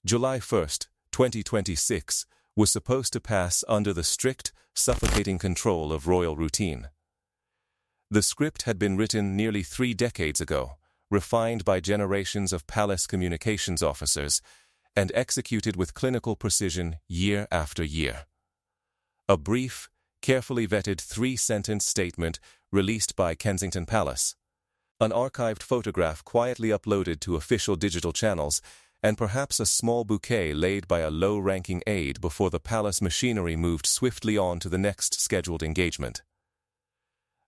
July 1st, 2026, was supposed to pass under the strict, suffocating control of royal routine. The script had been written nearly 3 decades ago, refined by generations of palace communications officers, and executed with clinical precision year after year. A brief, carefully vetted 3-sentence statement released by Kensington Palace, an archived photograph quietly uploaded to official digital channels, and perhaps a small bouquet laid by a low-ranking aide before the palace machinery moved swiftly on to the next scheduled engagement.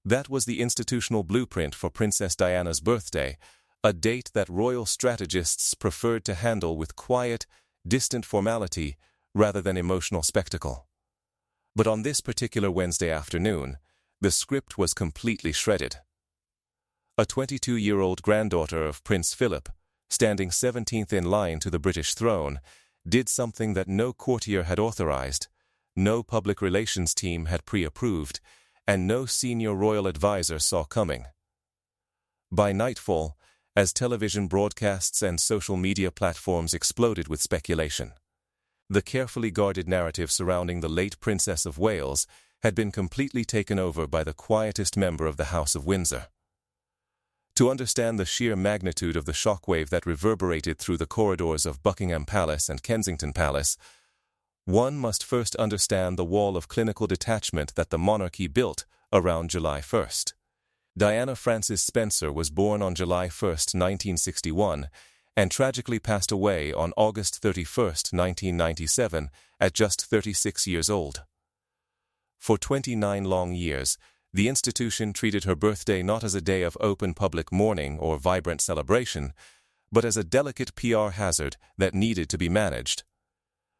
That was the institutional blueprint for Princess Diana's birthday, a date that royal strategists preferred to handle with quiet, distant formality rather than emotional spectacle. But on this particular Wednesday afternoon, the script was completely shredded. A 22-year-old granddaughter of Prince Philip, standing 17th in line to the British throne, did something that no courtier had authorized, no public relations team had pre-approved, and no senior royal advisor saw coming. By nightfall, as television broadcasts and social media platforms exploded with speculation, the carefully guarded narrative surrounding the late Princess of Wales had been completely taken over by the quietest member of the House of Windsor. To understand the sheer magnitude of the shockwave that reverberated through the corridors of Buckingham Palace and Kensington Palace, one must first understand the wall of clinical detachment that the monarchy built around July 1st. Diana Frances Spencer was born on July 1st, 1961, and tragically passed away on August 31st, 1997, at just 36 years old. For 29 long years, the institution treated her birthday not as a day of open public mourning or vibrant celebration, but as a delicate PR hazard that needed to be managed.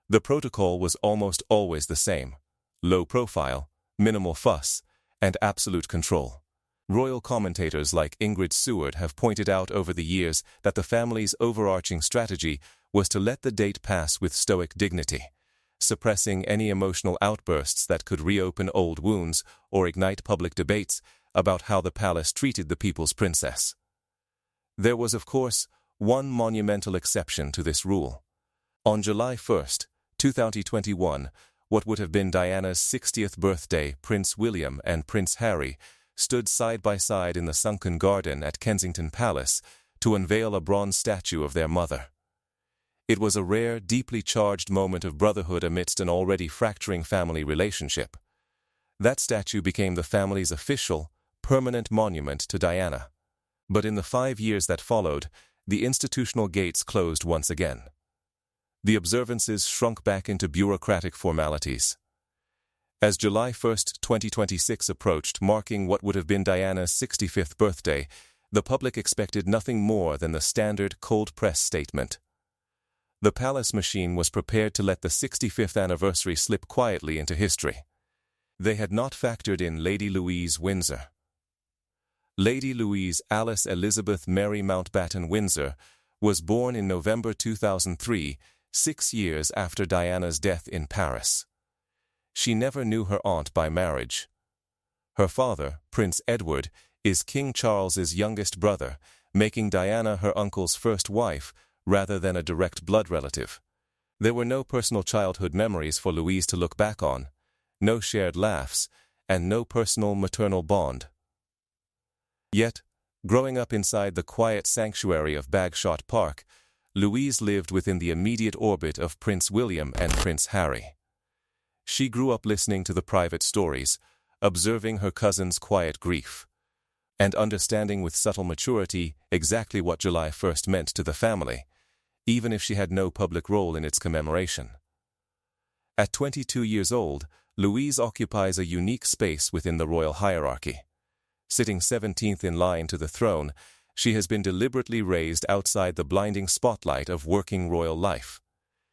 The protocol was almost always the same: low profile, minimal fuss, and absolute control. Royal commentators like Ingrid Seward have pointed out over the years that the family's overarching strategy was to let the date pass with stoic dignity, suppressing any emotional outbursts that could reopen old wounds or ignite public debates about how the palace treated the people's princess. There was, of course, one monumental exception to this rule. On July 1st, 2021, what would have been Diana's 60th birthday, Prince William and Prince Harry stood side by side in the sunken garden at Kensington Palace to unveil a bronze statue of their mother. It was a rare, deeply charged moment of brotherhood amidst an already fracturing family relationship. That statue became the family's official, permanent monument to Diana. But in the 5 years that followed, the institutional gates closed once again. The observances shrunk back into bureaucratic formalities. As July 1st, 2026 approached, marking what would have been Diana's 65th birthday, the public expected nothing more than the standard cold press statement. The palace machine was prepared to let the 65th anniversary slip quietly into history. They had not factored in Lady Louise Windsor. Lady Louise Alice Elizabeth Mary Mountbatten Windsor was born in November 2003, 6 years after Diana's death in Paris. She never knew her aunt by marriage. Her father, Prince Edward, is King Charles's youngest brother, making Diana her uncle's first wife rather than a direct blood relative. There were no personal childhood memories for Louise to look back on, no shared laughs, and no personal maternal bond. Yet, growing up inside the quiet sanctuary of Bagshot Park, Louise lived within the immediate orbit of Prince William and Prince Harry. She grew up listening to the private stories, observing her cousin's quiet grief, and understanding with subtle maturity exactly what July 1st meant to the family, even if she had no public role in its commemoration. At 22 years old, Louise occupies a unique space within the royal hierarchy. Sitting 17th in line to the throne, she has been deliberately raised outside the blinding spotlight of working royal life.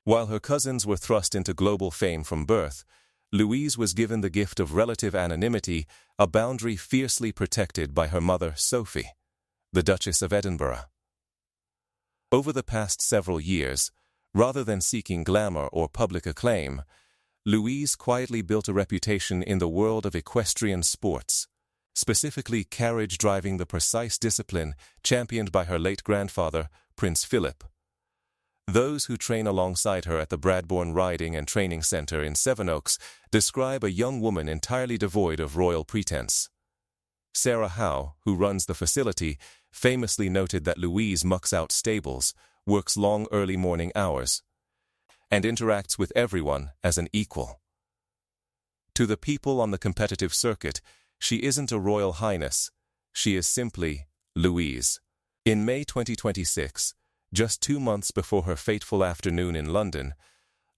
While her cousins were thrust into global fame from birth, Louise was given the gift of relative anonymity, a boundary fiercely protected by her mother, Sophie, the Duchess of Edinburgh. Over the past several years, rather than seeking glamour or public acclaim, Louise quietly built a reputation in the world of equestrian sports, specifically carriage driving, the precise discipline championed by her late grandfather, Prince Philip. Those who train alongside her at the Bradbourne Riding and Training Centre in Sevenoaks describe a young woman entirely devoid of royal pretense. Sarah Howe, who runs the facility, famously noted that Louise mucks out stables, works long early morning hours, and interacts with everyone as an equal. To the people on the competitive circuit, she isn't a royal highness, she is simply Louise. In May 2026, just 2 months before her fateful afternoon in London,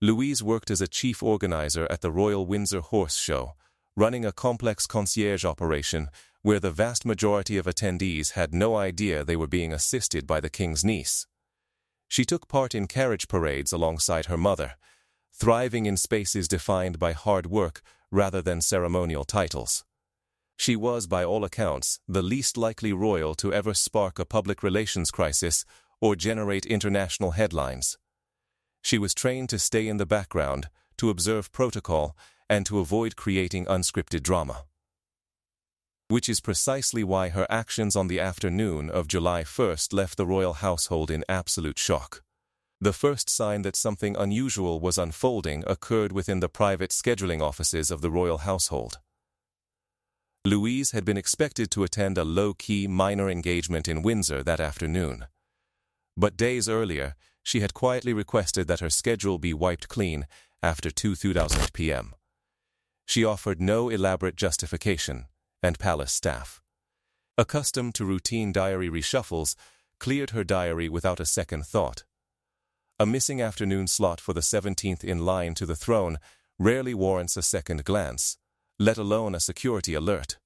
Louise worked as a chief organizer at the Royal Windsor Horse Show, running a complex concierge operation where the vast majority of attendees had no idea they were being assisted by the king's niece. She took part in carriage parades alongside her mother, thriving in spaces defined by hard work rather than ceremonial titles. She was, by all accounts, the least likely royal to ever spark a public relations crisis or generate international headlines. She was trained to stay in the background, to observe protocol, and to avoid creating unscripted drama. Which is precisely why her actions on the afternoon of July 1st left the royal household in absolute shock. The first sign that something unusual was unfolding occurred within the private scheduling offices of the royal household. Louise had been expected to attend a low-key minor engagement in Windsor that afternoon. But days earlier, she had quietly requested that her schedule be wiped clean after 2:00 p.m. She offered no elaborate justification, and palace staff, accustomed to routine diary reshuffles, cleared her diary without a second thought. A missing afternoon slot for the 17th in line to the throne rarely warrants a second glance, let alone a security alert.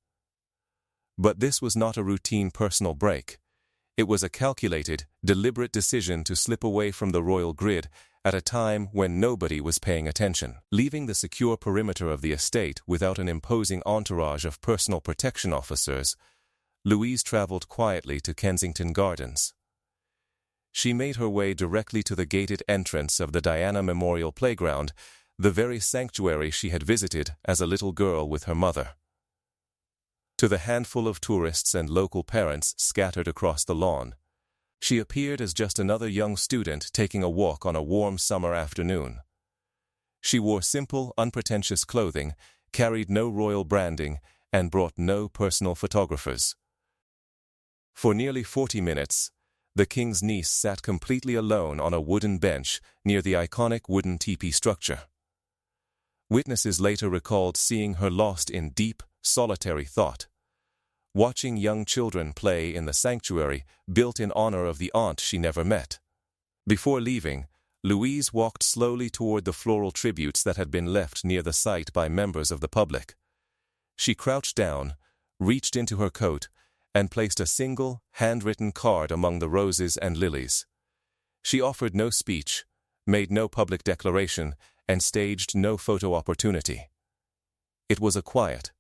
But this was not a routine personal break. It was a calculated, deliberate decision to slip away from the royal grid at a time when nobody was paying attention. Leaving the secure perimeter of the estate without an imposing entourage of personal protection officers, Louise traveled quietly to Kensington Gardens. She made her way directly to the gated entrance of the Diana Memorial Playground, the very sanctuary she had visited as a little girl with her mother. To the handful of tourists and local parents scattered across the lawn, she appeared as just another young student taking a walk on a warm summer afternoon. She wore simple, unpretentious clothing, carried no royal branding, and brought no personal photographers. For nearly 40 minutes, the king's niece sat completely alone on a wooden bench near the iconic wooden teepee structure. Witnesses later recalled seeing her lost in deep, solitary thought, watching young children play in the sanctuary built in honor of the aunt she never met. Before leaving, Louise walked slowly toward the floral tributes that had been left near the site by members of the public. She crouched down, reached into her coat, and placed a single, handwritten card among the roses and lilies. She offered no speech, made no public declaration, and staged no photo opportunity. It was a quiet,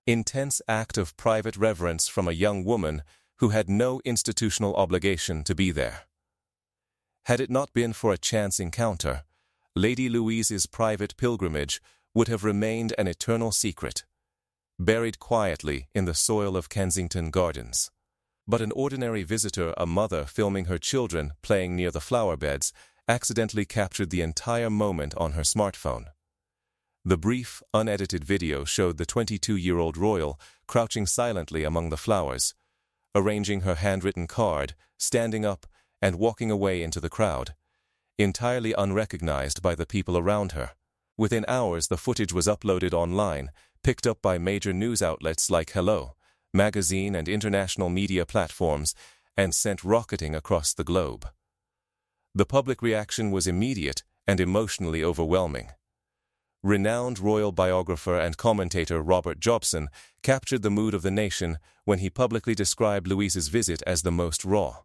intense act of private reverence from a young woman who had no institutional obligation to be there. Had it not been for a chance encounter, Lady Louise's private pilgrimage would have remained an eternal secret, buried quietly in the soil of Kensington Gardens. But an ordinary visitor, a mother filming her children playing near the flower beds, accidentally captured the entire moment on her smartphone. The brief, unedited video showed the 22-year-old royal crouching silently among the flowers, arranging her handwritten card, standing up, and walking away into the crowd, entirely unrecognized by the people around her. Within hours, the footage was uploaded online, picked up by major news outlets like Hello magazine and international media platforms, and sent rocketing across the globe. The public reaction was immediate and emotionally overwhelming. Renowned royal biographer and commentator Robert Jobson captured the mood of the nation when he publicly described Louise's visit as the most raw,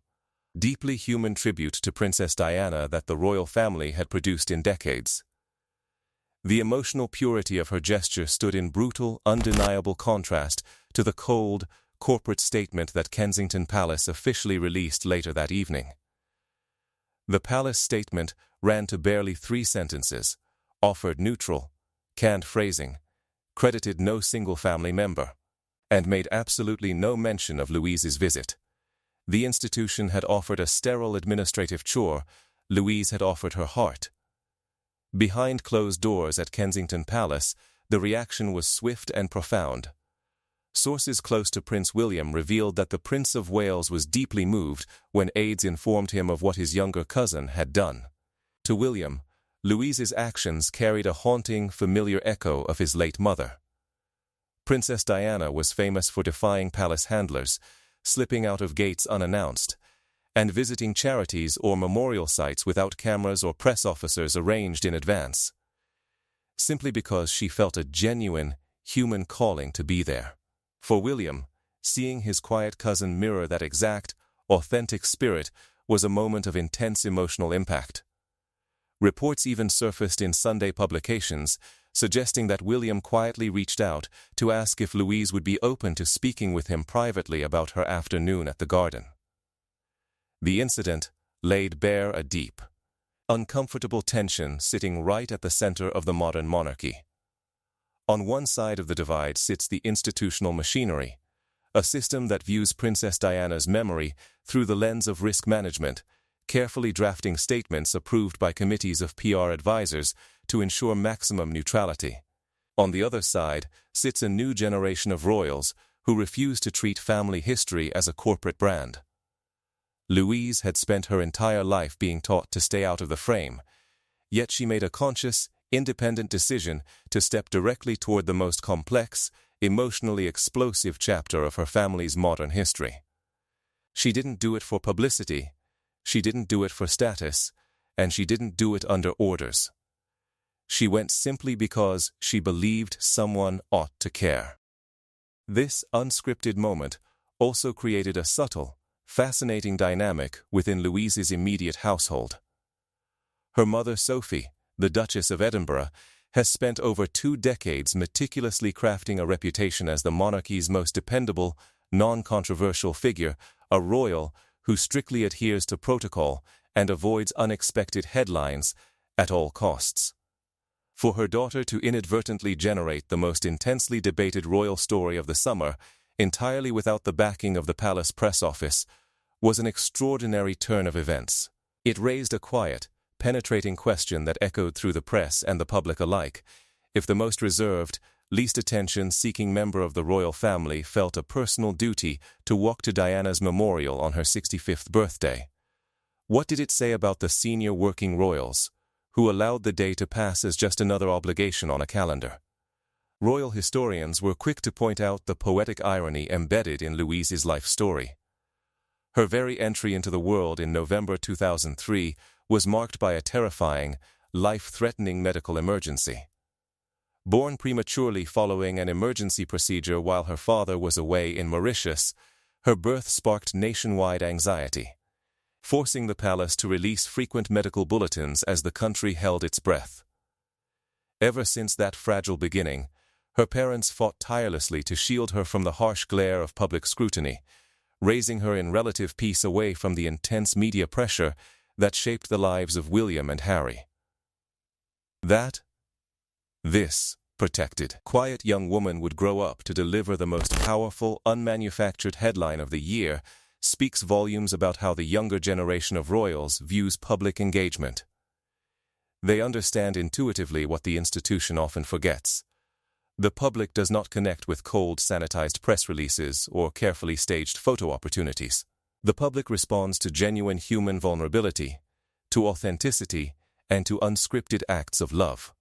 deeply human tribute to Princess Diana that the royal family had produced in decades. The emotional purity of her gesture stood in brutal, undeniable contrast to the cold, corporate statement that Kensington Palace officially released later that evening. The palace statement ran to barely 3 sentences, offered neutral, canned phrasing, credited no single family member, and made absolutely no mention of Louise's visit. The institution had offered a sterile administrative chore, Louise had offered her heart. Behind closed doors at Kensington Palace, the reaction was swift and profound. Sources close to Prince William revealed that the Prince of Wales was deeply moved when aides informed him of what his younger cousin had done. To William, Louise's actions carried a haunting, familiar echo of his late mother. Princess Diana was famous for defying palace handlers, slipping out of gates unannounced, and visiting charities or memorial sites without cameras or press officers arranged in advance, simply because she felt a genuine, human calling to be there. For William, seeing his quiet cousin mirror that exact, authentic spirit was a moment of intense emotional impact. Reports even surfaced in Sunday publications, suggesting that William quietly reached out to ask if Louise would be open to speaking with him privately about her afternoon at the garden. The incident laid bare a deep, uncomfortable tension sitting right at the center of the modern monarchy. On one side of the divide sits the institutional machinery, a system that views Princess Diana's memory through the lens of risk management, carefully drafting statements approved by committees of PR advisors to ensure maximum neutrality. On the other side sits a new generation of royals who refuse to treat family history as a corporate brand. Louise had spent her entire life being taught to stay out of the frame, yet she made a conscious, independent decision to step directly toward the most complex, emotionally explosive chapter of her family's modern history. She didn't do it for publicity, she didn't do it for status, and she didn't do it under orders. She went simply because she believed someone ought to care. This unscripted moment also created a subtle, fascinating dynamic within Louise's immediate household. Her mother Sophie, the Duchess of Edinburgh, has spent over 2 decades meticulously crafting a reputation as the monarchy's most dependable, non-controversial figure, a royal who strictly adheres to protocol and avoids unexpected headlines at all costs. For her daughter to inadvertently generate the most intensely debated royal story of the summer, entirely without the backing of the palace press office, was an extraordinary turn of events. It raised a quiet, penetrating question that echoed through the press and the public alike: if the most reserved, least attention-seeking member of the royal family felt a personal duty to walk to Diana's memorial on her 65th birthday. What did it say about the senior working royals, who allowed the day to pass as just another obligation on a calendar? Royal historians were quick to point out the poetic irony embedded in Louise's life story. Her very entry into the world in November 2003 was marked by a terrifying, life-threatening medical emergency. Born prematurely following an emergency procedure while her father was away in Mauritius, her birth sparked nationwide anxiety, forcing the palace to release frequent medical bulletins as the country held its breath. Ever since that fragile beginning, her parents fought tirelessly to shield her from the harsh glare of public scrutiny, raising her in relative peace away from the intense media pressure that shaped the lives of William and Harry. This protected, quiet young woman would grow up to deliver the most powerful, unmanufactured headline of the year speaks volumes about how the younger generation of royals views public engagement. They understand intuitively what the institution often forgets. The public does not connect with cold, sanitized press releases or carefully staged photo opportunities. The public responds to genuine human vulnerability, to authenticity, and to unscripted acts of love.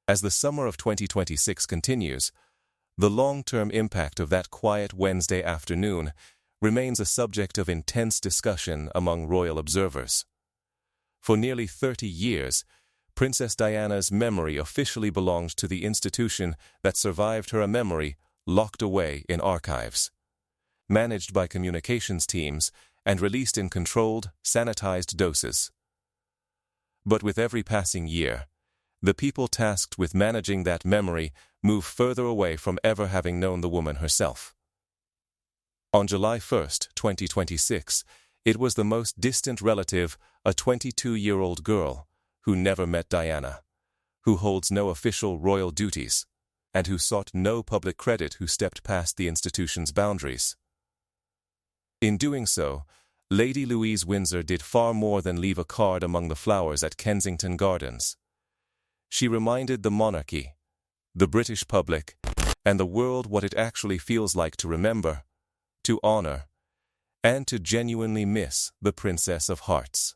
As the summer of 2026 continues, the long-term impact of that quiet Wednesday afternoon remains a subject of intense discussion among royal observers. For nearly 30 years, Princess Diana's memory officially belonged to the institution that survived her, a memory locked away in archives, managed by communications teams and released in controlled, sanitized doses. But with every passing year, the people tasked with managing that memory move further away from ever having known the woman herself. On July 1, 2026, it was the most distant relative, a 22-year-old girl, who never met Diana, who holds no official royal duties, and who sought no public credit, who stepped past the institution's boundaries. In doing so, Lady Louise Windsor did far more than leave a card among the flowers at Kensington Gardens. She reminded the monarchy, the British public, and the world what it actually feels like to remember, to honor, and to genuinely miss the Princess of Hearts.